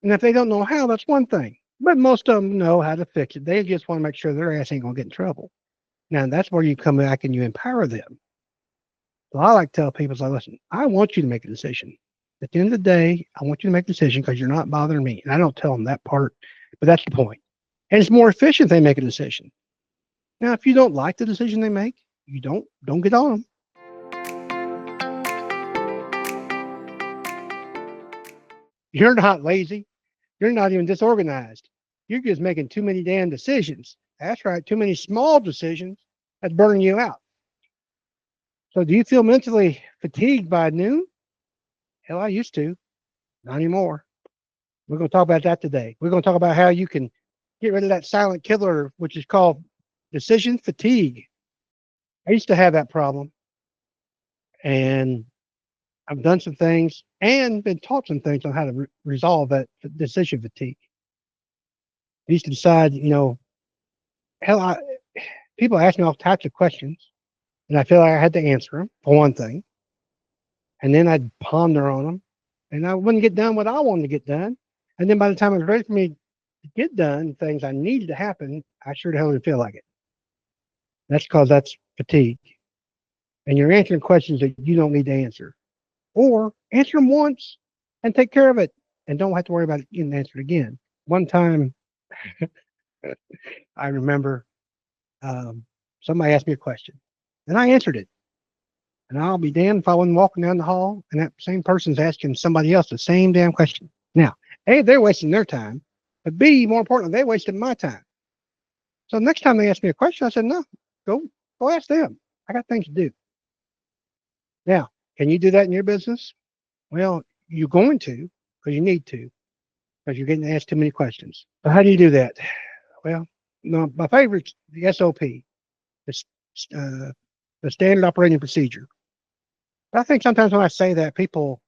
And if they don't know how, that's one thing. But most of them know how to fix it. They just want to make sure their ass ain't going to get in trouble. Now, that's where you come back and you empower them. So I like to tell people, so listen, I want you to make a decision. At the end of the day, I want you to make a decision because you're not bothering me. And I don't tell them that part, but that's the point. And it's more efficient if they make a decision. Now, if you don't like the decision they make, you don't get on them. You're not lazy. You're not even disorganized. You're just making too many damn decisions. That's right, too many small decisions that's burning you out. So do you feel mentally fatigued by noon? Hell, I used to. Not anymore. We're going to talk about that today. We're going to talk about how you can get rid of that silent killer, which is called decision fatigue. I used to have that problem, and I've done some things and been taught some things on how to resolve that decision fatigue. I used to decide, hell, people ask me all types of questions, and I feel like I had to answer them for one thing, and then I'd ponder on them, and I wouldn't get done what I wanted to get done. And then by the time it was ready for me to get done, things I needed to happen, I sure the hell didn't feel like it. That's because that's fatigue. And you're answering questions that you don't need to answer. Or answer them once and take care of it and don't have to worry about it getting answered again. One time, I remember somebody asked me a question and I answered it. And I'll be damned if I wasn't walking down the hall and that same person's asking somebody else the same damn question. Now, A, they're wasting their time, but B, more importantly, they wasted my time. So next time they ask me a question, I said, no, go ask them. I got things to do. Now, can you do that in your business? Well, you're going to because you need to because you're getting asked too many questions. So how do you do that? Well, no, my favorite's the SOP, the, uh, the standard operating procedure. But I think sometimes when I say that, people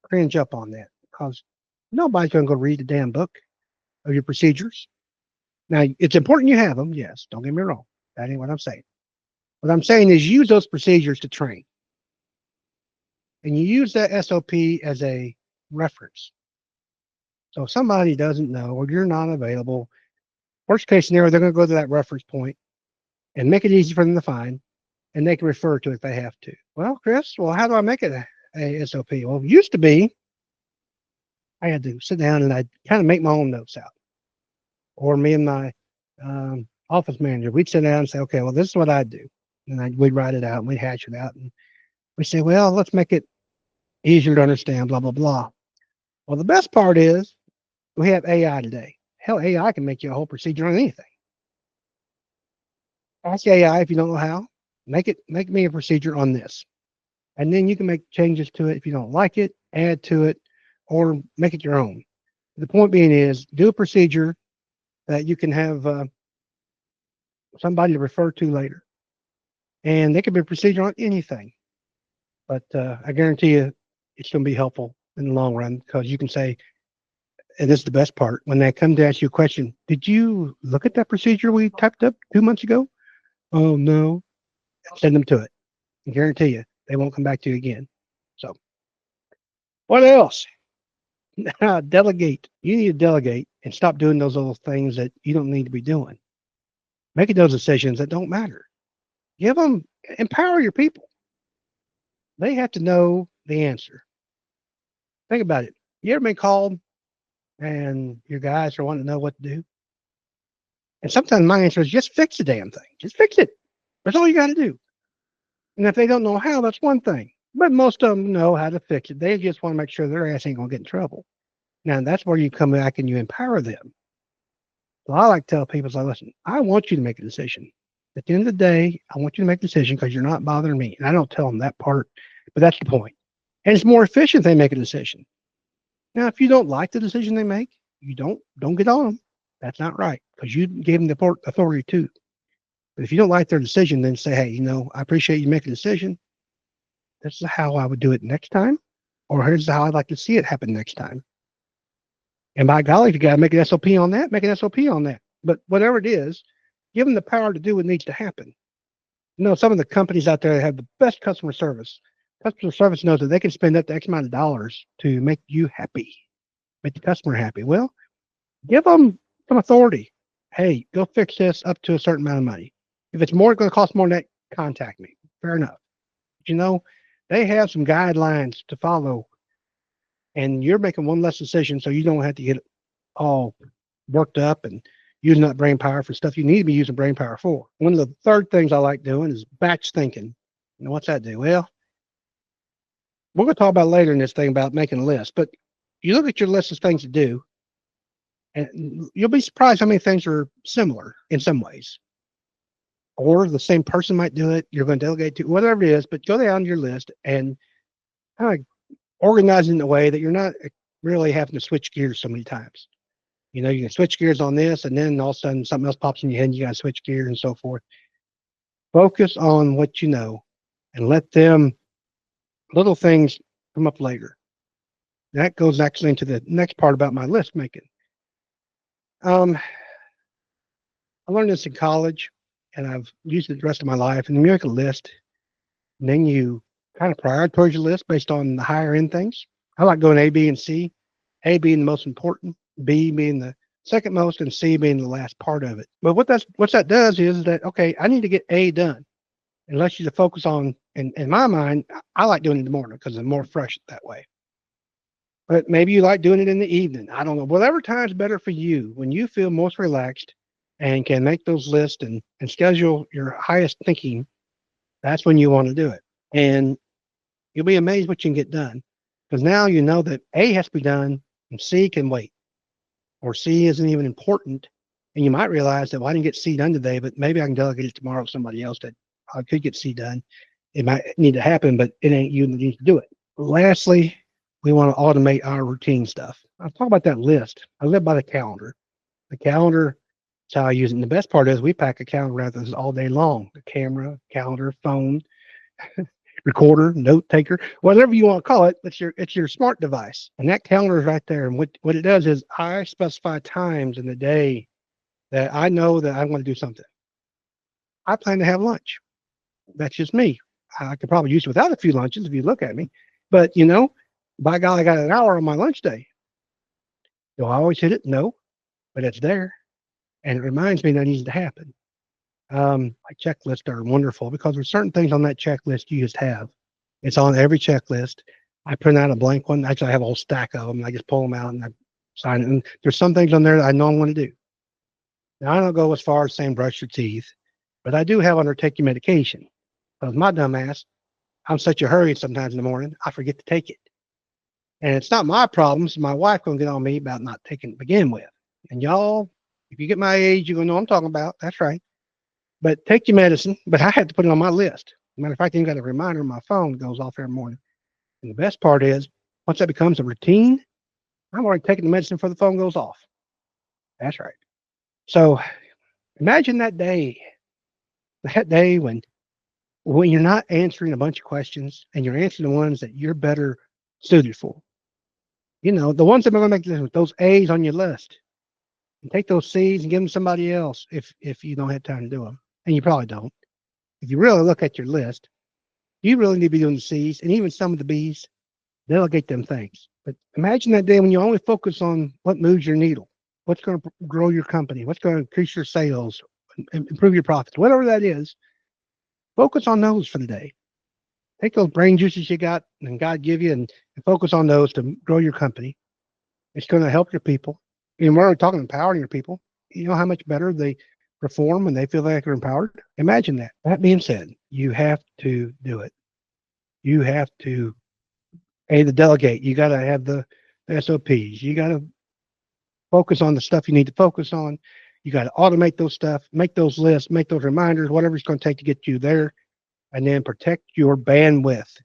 cringe up on that because nobody's going to go read the damn book of your procedures. Now, it's important you have them. Yes, don't get me wrong. That ain't what I'm saying. What I'm saying is use those procedures to train. And you use that SOP as a reference. So if somebody doesn't know or you're not available, worst case scenario, they're going to go to that reference point and make it easy for them to find, and they can refer to it if they have to. Well, Chris, how do I make it a SOP? Well, it used to be I had to sit down and I'd kind of make my own notes out. Or me and my office manager, we'd sit down and say, okay, well, this is what I'd do. And we'd write it out and we'd hash it out. And we say, well, let's make it easier to understand, blah, blah, blah. Well, the best part is we have AI today. Hell, AI can make you a whole procedure on anything. Ask AI if you don't know how. Make me a procedure on this. And then you can make changes to it if you don't like it, add to it, or make it your own. The point being is do a procedure that you can have somebody to refer to later. And they could be a procedure on anything. But I guarantee you it's going to be helpful in the long run because you can say, and this is the best part, when they come to ask you a question, did you look at that procedure we typed up 2 months ago? Oh, no. Send them to it. I guarantee you they won't come back to you again. So, what else? Delegate. You need to delegate and stop doing those little things that you don't need to be doing. Making those decisions that don't matter. Empower your people. They have to know the answer. Think about it. You ever been called and your guys are wanting to know what to do? And sometimes my answer is just fix the damn thing. Just fix it. That's all you got to do. And if they don't know how, that's one thing. But most of them know how to fix it. They just want to make sure their ass ain't going to get in trouble. Now, that's where you come back and you empower them. So I like to tell people, so listen, I want you to make a decision. At the end of the day, I want you to make a decision because you're not bothering me. And I don't tell them that part, but that's the point. And it's more efficient if they make a decision. Now, if you don't like the decision they make, you don't get on them. That's not right because you gave them the authority too. But if you don't like their decision, then say, hey, I appreciate you making a decision. This is how I would do it next time, or here's how I'd like to see it happen next time. And by golly, if you got to make an SOP on that, make an SOP on that. But whatever it is, give them the power to do what needs to happen. Some of the companies out there that have the best customer service. Customer service knows that they can spend up to X amount of dollars to make you happy. make the customer happy. Well, give them some authority. Hey, go fix this up to a certain amount of money. If it's more going to cost more than that, contact me. Fair enough. But, they have some guidelines to follow, and you're making one less decision, so you don't have to get all worked up and using that brain power for stuff you need to be using brain power for. One of the third things I like doing is batch thinking. What's that do? Well, we're going to talk about later in this thing about making a list, but you look at your list of things to do, and you'll be surprised how many things are similar in some ways. Or the same person might do it. You're going to delegate to whatever it is, but go down your list and kind of organize it in a way that you're not really having to switch gears so many times. You can switch gears on this, and then all of a sudden something else pops in your head and you got to switch gears and so forth. Focus on what you know and let them little things come up later. That goes actually into the next part about my list making. I learned this in college, and I've used it the rest of my life. And you make a list, and then you kind of prioritize your list based on the higher end things. I like going A, B, and C. A being the most important, B being the second most, and C being the last part of it. But what that does is that, okay, I need to get A done. Unless you to focus on, in my mind, I like doing it in the morning because I'm more fresh that way. But maybe you like doing it in the evening. I don't know. Whatever time's better for you, when you feel most relaxed and can make those lists and schedule your highest thinking, that's when you want to do it. And you'll be amazed what you can get done. Because now you know that A has to be done and C can wait. Or C isn't even important. And you might realize that, well, I didn't get C done today, but maybe I can delegate it tomorrow to somebody else that I could get C done. It might need to happen, but it ain't you that needs to do it. Lastly, we want to automate our routine stuff. I'll talk about that list. I live by the calendar. The calendar is how I use it. And the best part is we pack a calendar around us all day long. The camera, calendar, phone, recorder, note taker, whatever you want to call it, it's your smart device. And that calendar is right there. And what it does is I specify times in the day that I know that I'm going to do something. I plan to have lunch. That's just me. I could probably use it without a few lunches if you look at me. But, by God, I got an hour on my lunch day. Do I always hit it? No, but it's there. And it reminds me that needs to happen. My checklists are wonderful because there's certain things on that checklist you just have. It's on every checklist. I print out a blank one. Actually, I have a whole stack of them. And I just pull them out and I sign it. And there's some things on there that I know I'm going to do. Now, I don't go as far as saying brush your teeth, but I do have under take your medication. Because my dumb ass, I'm such a hurry sometimes in the morning, I forget to take it. And it's not my problem. So my wife going to get on me about not taking it to begin with. And y'all, if you get my age, you're going to know what I'm talking about. That's right. But take your medicine. But I had to put it on my list. Matter of fact, I even got a reminder on my phone that goes off every morning. And the best part is, once that becomes a routine, I'm already taking the medicine before the phone goes off. That's right. So imagine that day when you're not answering a bunch of questions and you're answering the ones that you're better suited for. The ones that are going to make this with those A's on your list. And take those C's and give them to somebody else if you don't have time to do them. And you probably don't. If you really look at your list, you really need to be doing the C's and even some of the B's. Delegate them things. But imagine that day when you only focus on what moves your needle, what's going to grow your company, what's going to increase your sales, improve your profits, whatever that is. Focus on those for the day. Take those brain juices you got and God give you and focus on those to grow your company. It's going to help your people. And we're talking empowering your people. You know how much better they perform when they feel like they're empowered? Imagine that. That being said, you have to do it. You have to, the delegate. You got to have the SOPs. You got to focus on the stuff you need to focus on. You got to automate those stuff, make those lists, make those reminders, whatever it's going to take to get you there. And then protect your bandwidth,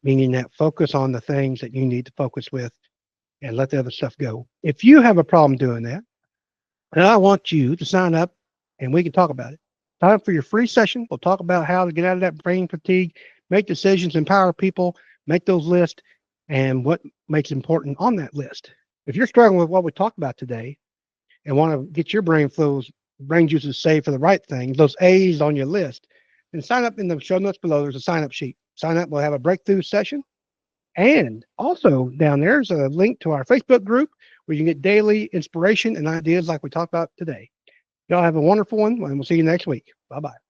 meaning that focus on the things that you need to focus with and let the other stuff go. If you have a problem doing that, then I want you to sign up and we can talk about it. Sign up for your free session. We'll talk about how to get out of that brain fatigue, make decisions, empower people, make those lists, and what makes important on that list. If you're struggling with what we talked about today and want to get your brain juices saved for the right things, those A's on your list, and sign up in the show notes below. There's a sign up sheet. Sign up. We'll have a breakthrough session And also down there's a link to our Facebook group where you can get daily inspiration and ideas like we talked about today. Y'all have a wonderful one, and we'll see you next week. Bye bye.